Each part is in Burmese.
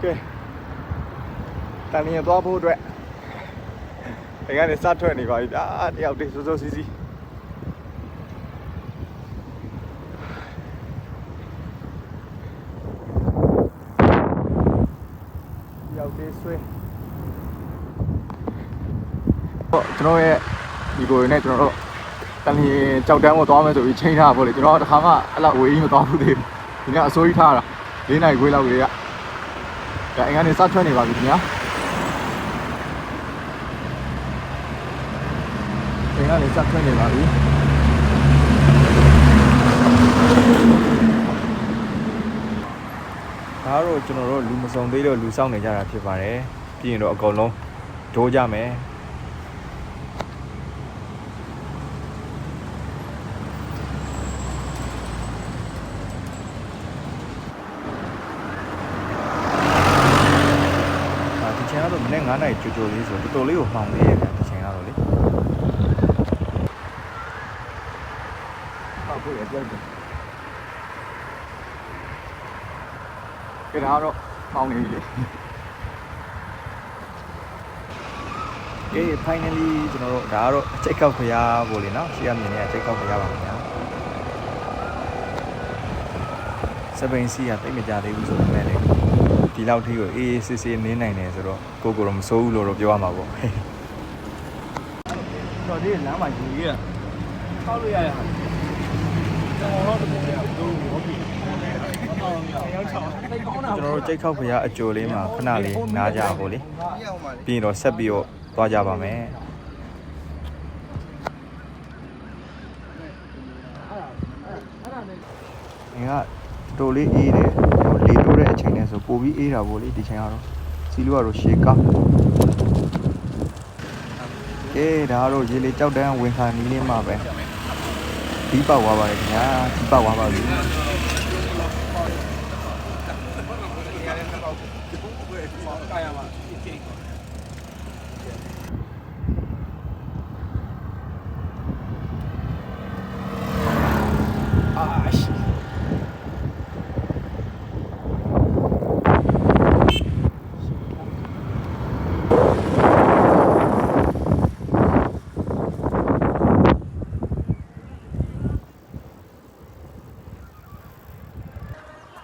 ကဲတန်လျင်သွားဖို့အတွက်ဒီကနေစထွက်နေပါပြီဗျာတယောက်တည်းစိုးစိုးစီးစီးတယောက်တည်းဆွဲကျွန်တော်ရဲ့ဒီကိုနဲ့ကျွန်တော်တို့တန်လျင်ကြောက်တန်းကိုသွားမယ်ဆိုပြီးချိန်ထားပါလေကျွန်တော်တခါမှအဲ့လောက်ဝေးကြီးမသွားဘူးသေးဘူးဒီနေ့အစိုးရထားတာ၄နိုင်ခွေးလောက်လေးကဒါအိမ်ကနေစထွက်နေပါပြီခင်ဗျာအိမ်ကနေစထွက်နေပါပြီဒါတော့ကျွန်တော်တို့လူမစုံသေးတော့လူစောင့်နေကြတာဖြစ်ပါတယ်ပြီးရင်တော့အကုန်လုံးဒိုးကြမယ်ဒီချိန်ကတော့မနေ့9နာရီကြိုလေးဆိုတော်တော်လေးကိုမှောင်နေရတယ်ဒီချိန်ကတော့လေဟုတ်ပြီပြောတယ်ကြည့်တော့မှောင်နေပြီလေfinally ကျွန်တော်တို့ဒါကတော့အချိတ်ခောက်ခရားပို့လေနော်ရှေ့ကမြင်နေအချိတ်ခောက်ခရားပါခင်ဗျာစပိန်စီကတိတ်မကြသေးဘူးဆိုပေမဲ့လေဒီလောက်ထိကိုအေးစစ်စစ်နင်းနိုင်တယ်ဆိုတော့ကိုကိုတော့မစိုးဘူးလို့တော့ပြောရမှာပေါ့တော်ဒီလမ်းမှာယူရထောက်လို့ရရဟာကျွန်တော်တို့ဟုတ်ပြီကျွန်တော်တို့ကြိတ်ခောက်ဖရားအကြိုလေးမှာခဏလေးနားကြပါလေပြီးရင်တော့ဆက်ပြီးတော့သွားကြပါမယ်ငါတော်လေးအေးတယ်လေတိုးတဲ့အချိန်နဲ့ဆိုပိုပြီးအေးတာပေါ့လေဒီချိန်ကတော့စီလူကတော့ရှေးကောက်ကဲဒါကတော့ရေလေကြောက်တန်းဝင်ခါနီးလေးမှာပဲဒီပေါက်သွားပါတယ်ခင်ဗျာဒီပေါက်သွားပါပြီ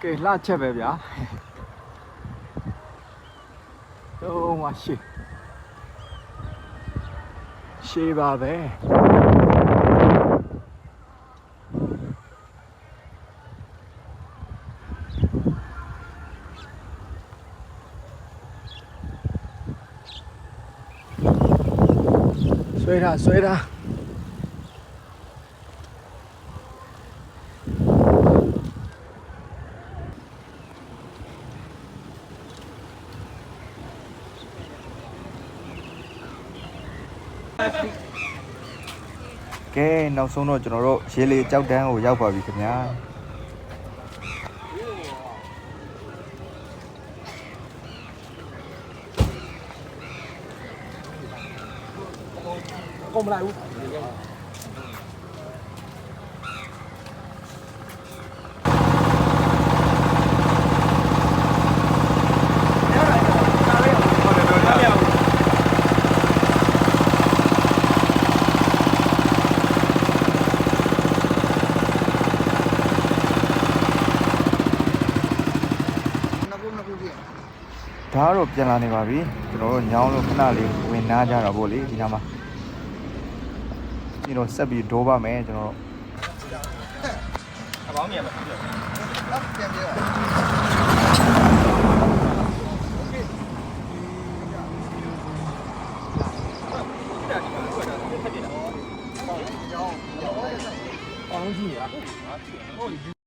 ကဲလှချက်ပဲဗျာတော့မရှိရှေးပါပဲဆွဲတာကဲနောက်ဆုံးတော့ကျွန်တော်တို့ရေလေကြောက်တန်းကိုရောက်ပါပြီခင်ဗျာကုန်မလိုက်ဘူးဒါကတော့ပြန်လာနေပါပြီကျွန်တော်တို့ညောင်းလို့ခဏလေးဝင်နားကြတော့ဗောလေဒီနားမှာဒီတော့ဆက်ပြီးဒိုးပါမယ်ကျွန်တော်တို့အပေါင်းမြန်ပါပြန်ပြေးပါအောင်ကြည့်ရ